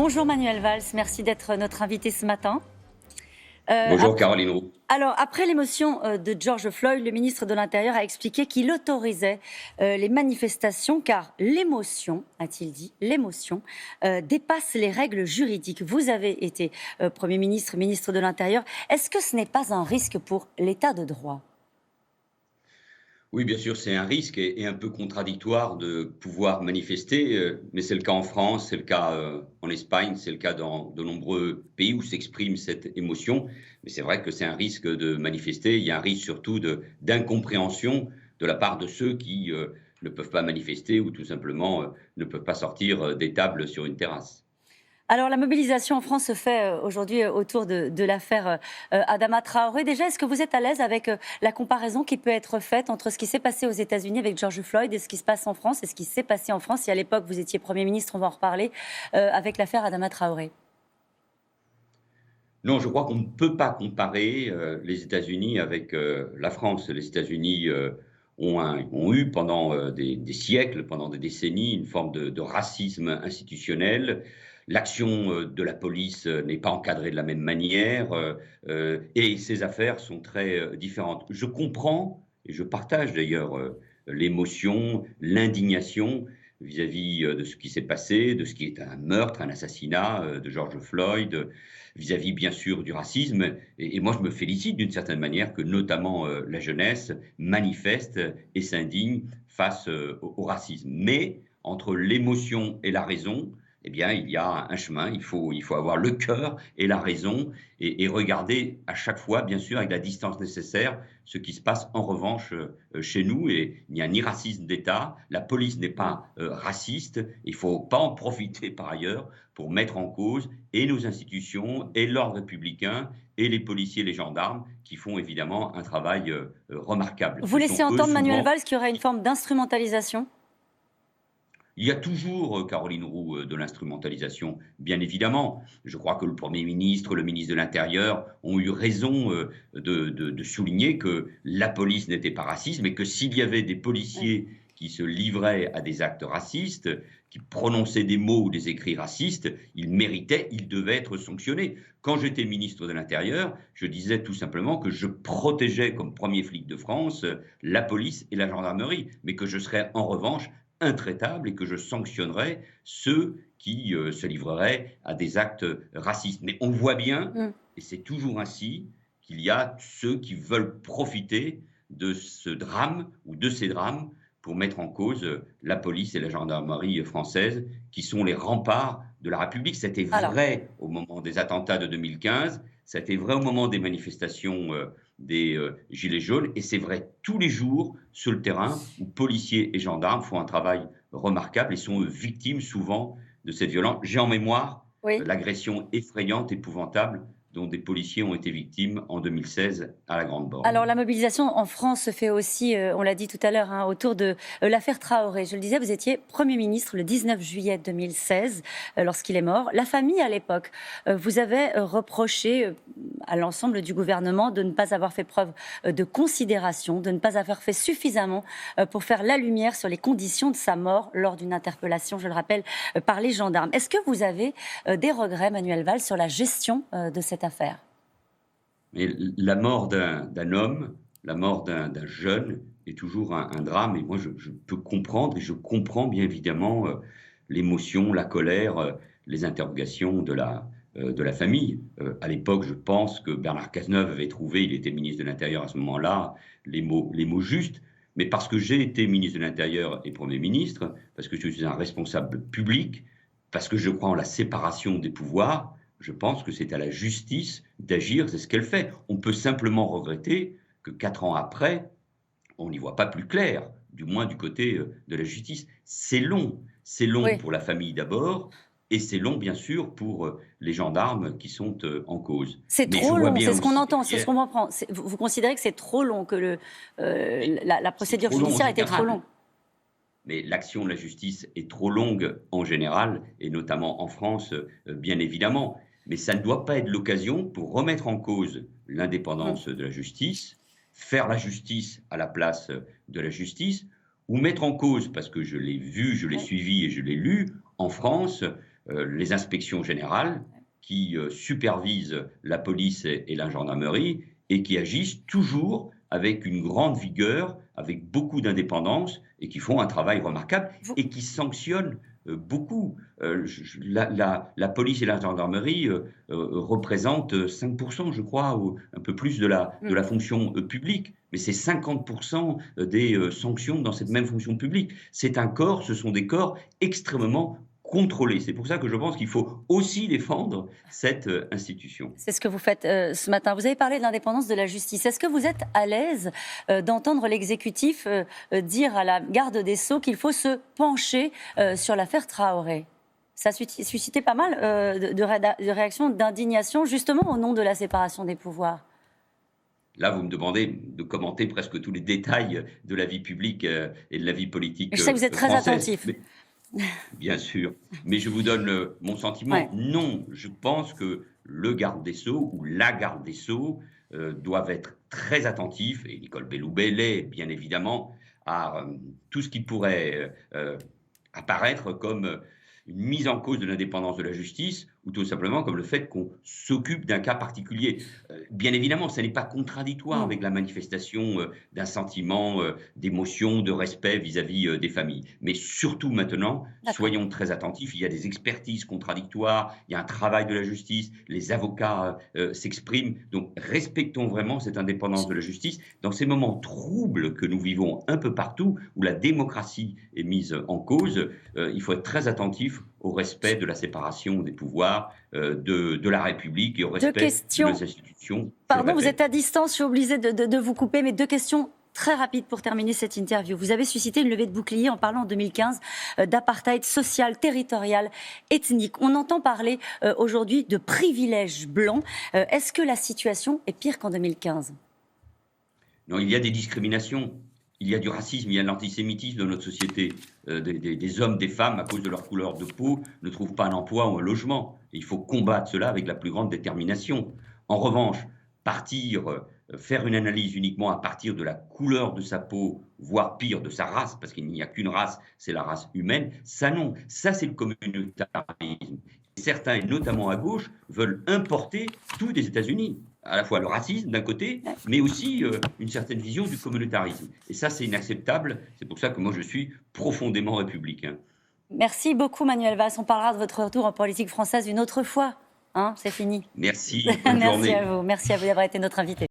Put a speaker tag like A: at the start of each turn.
A: Bonjour Manuel Valls, merci d'être notre invité ce matin.
B: Bonjour Caroline Roux.
A: Alors, après l'émotion de George Floyd, le ministre de l'Intérieur a expliqué qu'il autorisait les manifestations car l'émotion, a-t-il dit, l'émotion dépasse les règles juridiques. Vous avez été Premier ministre, ministre de l'Intérieur. Est-ce que ce n'est pas un risque pour l'État de droit ?
B: Oui, bien sûr, c'est un risque et un peu contradictoire de pouvoir manifester, mais c'est le cas en France, c'est le cas en Espagne, c'est le cas dans de nombreux pays où s'exprime cette émotion. Mais c'est vrai que c'est un risque de manifester. Il y a un risque surtout d'incompréhension de la part de ceux qui ne peuvent pas manifester ou tout simplement ne peuvent pas sortir des tables sur une terrasse.
A: Alors, la mobilisation en France se fait aujourd'hui autour de l'affaire Adama Traoré. Déjà, est-ce que vous êtes à l'aise avec la comparaison qui peut être faite entre ce qui s'est passé aux États-Unis avec George Floyd et ce qui se passe en France et ce qui s'est passé en France? Et à l'époque, vous étiez Premier ministre, on va en reparler, avec l'affaire Adama Traoré.
B: Non, je crois qu'on ne peut pas comparer les États-Unis avec la France. Les États-Unis ont eu pendant des siècles, pendant des décennies, une forme de racisme institutionnel. L'action de la police n'est pas encadrée de la même manière et ces affaires sont très différentes. Je comprends et je partage d'ailleurs l'émotion, l'indignation vis-à-vis de ce qui s'est passé, de ce qui est un meurtre, un assassinat de George Floyd, vis-à-vis bien sûr du racisme. Et moi, je me félicite d'une certaine manière que notamment la jeunesse manifeste et s'indigne face au racisme. Mais entre l'émotion et la raison, eh bien, il y a un chemin, il faut avoir le cœur et la raison et regarder à chaque fois, bien sûr, avec la distance nécessaire, ce qui se passe en revanche chez nous. Et il n'y a ni racisme d'État, la police n'est pas raciste, il ne faut pas en profiter par ailleurs pour mettre en cause et nos institutions et l'ordre républicain et les policiers et les gendarmes qui font évidemment un travail remarquable.
A: Vous
B: Ce
A: laissez
B: sont eux
A: entendre, Manuel
B: souvent.
A: Valls, qu'il y aurait une forme d'instrumentalisation?
B: Il y a toujours, Caroline Roux, de l'instrumentalisation, bien évidemment. Je crois que le Premier ministre, le ministre de l'Intérieur ont eu raison de souligner que la police n'était pas raciste, mais que s'il y avait des
A: Oui.
B: policiers qui se livraient à des actes racistes, qui prononçaient des mots ou des écrits racistes, ils méritaient, ils devaient être sanctionnés. Quand j'étais ministre de l'Intérieur, je disais tout simplement que je protégeais comme premier flic de France la police et la gendarmerie, mais que je serais en revanche intraitable et que je sanctionnerais ceux qui se livreraient à des actes racistes. Mais on voit bien,
A: Mm.
B: et c'est toujours ainsi, qu'il y a ceux qui veulent profiter de ce drame ou de ces drames pour mettre en cause la police et la gendarmerie française, qui sont les remparts de la République. C'était
A: Alors,
B: vrai au moment des attentats de 2015, c'était vrai au moment des manifestations des Gilets jaunes, et c'est vrai tous les jours sur le terrain où policiers et gendarmes font un travail remarquable et sont victimes souvent de cette violence. J'ai en mémoire
A: oui.
B: l'agression effrayante, épouvantable dont des policiers ont été victimes en 2016 à la Grande
A: Alors,
B: Borne.
A: la mobilisation en France se fait aussi, on l'a dit tout à l'heure, hein, autour de l'affaire Traoré. Je le disais, vous étiez Premier ministre le 19 juillet 2016, lorsqu'il est mort. La famille, à l'époque, vous avait reproché à l'ensemble du gouvernement de ne pas avoir fait preuve de considération, de ne pas avoir fait suffisamment pour faire la lumière sur les conditions de sa mort lors d'une interpellation, je le rappelle, par les gendarmes. Est-ce que vous avez des regrets, Manuel Valls, sur la gestion de cette affaire ?
B: Mais la mort d'un homme, la mort d'un jeune est toujours un drame. Et moi, je peux comprendre et je comprends bien évidemment l'émotion, la colère, les interrogations de la famille. À l'époque, je pense que Bernard Cazeneuve avait trouvé, il était ministre de l'Intérieur à ce moment-là, les mots justes. Mais parce que j'ai été ministre de l'Intérieur et Premier ministre, parce que je suis un responsable public, parce que je crois en la séparation des pouvoirs, je pense que c'est à la justice d'agir, c'est ce qu'elle fait. On peut simplement regretter que 4 ans après, on n'y voit pas plus clair, du moins du côté de la justice. C'est long
A: Oui.
B: pour la famille d'abord, et c'est long bien sûr pour les gendarmes qui sont en cause.
A: C'est
B: Mais je
A: trop
B: vois
A: long,
B: bien
A: c'est ce qu'on
B: aussi
A: entend, c'est ce
B: derrière,
A: qu'on comprend. Vous considérez que c'est trop long, que
B: mais
A: la
B: c'est
A: procédure
B: trop long en
A: judiciaire était trop
B: général.
A: longue.
B: Mais l'action de la justice est trop longue en général, et notamment en France, bien évidemment. Mais ça ne doit pas être l'occasion pour remettre en cause
A: Mm.
B: l'indépendance de la justice, faire la justice à la place de la justice, ou mettre en cause, parce que je l'ai vu, je l'ai
A: Oui.
B: suivi et je l'ai lu, en France, les inspections générales qui supervisent la police et la gendarmerie et qui agissent toujours avec une grande vigueur, avec beaucoup d'indépendance et qui font un travail remarquable et qui sanctionnent beaucoup. La police et la gendarmerie représentent 5%, je crois, ou un peu plus de la fonction publique. Mais c'est 50% des sanctions dans cette même fonction publique. Ce sont des corps extrêmement contrôlés. C'est pour ça que je pense qu'il faut aussi défendre cette institution.
A: C'est ce que vous faites ce matin. Vous avez parlé de l'indépendance de la justice. Est-ce que vous êtes à l'aise d'entendre l'exécutif dire à la garde des Sceaux qu'il faut se pencher sur l'affaire Traoré? Ça a suscité pas mal de réactions, d'indignation, justement au nom de la séparation des pouvoirs.
B: Là, vous me demandez de commenter presque tous les détails de la vie publique et de la vie politique
A: Je sais que vous êtes très attentif.
B: Bien sûr, mais je vous donne mon sentiment. Ouais. Non, je pense que le garde des Sceaux ou la garde des Sceaux doivent être très attentifs, et Nicole Belloubet l'est bien évidemment, à tout ce qui pourrait apparaître comme une mise en cause de l'indépendance de la justice, ou tout simplement comme le fait qu'on s'occupe d'un cas particulier. Bien évidemment, ça n'est pas contradictoire avec la manifestation d'un sentiment d'émotion, de respect vis-à-vis des familles. Mais surtout maintenant, soyons très attentifs, il y a des expertises contradictoires, il y a un travail de la justice, les avocats s'expriment, donc respectons vraiment cette indépendance de la justice. Dans ces moments troubles que nous vivons un peu partout, où la démocratie est mise en cause, il faut être très attentif au respect de la séparation des pouvoirs de la République et au respect de nos institutions.
A: Pardon, vous êtes à distance, je suis obligée de vous couper, mais 2 questions très rapides pour terminer cette interview. Vous avez suscité une levée de bouclier en parlant en 2015 d'apartheid social, territorial, ethnique. On entend parler aujourd'hui de privilèges blancs. Est-ce que la situation est pire qu'en 2015 ?
B: Non, il y a des discriminations. Il y a du racisme, il y a de l'antisémitisme dans notre société. Des hommes, des femmes, à cause de leur couleur de peau, ne trouvent pas un emploi ou un logement. Et il faut combattre cela avec la plus grande détermination. En revanche, faire une analyse uniquement à partir de la couleur de sa peau, voire pire, de sa race, parce qu'il n'y a qu'une race, c'est la race humaine, ça non, ça c'est le communautarisme. Certains, et notamment à gauche, veulent importer tout des États-Unis. À la fois le racisme d'un côté, mais aussi une certaine vision du communautarisme. Et ça, c'est inacceptable. C'est pour ça que moi, je suis profondément républicain.
A: Merci beaucoup, Manuel Valls. On parlera de votre retour en politique française une autre fois. Hein, c'est fini.
B: Merci. Bonne journée.
A: Merci à vous. Merci à vous d'avoir été notre invité.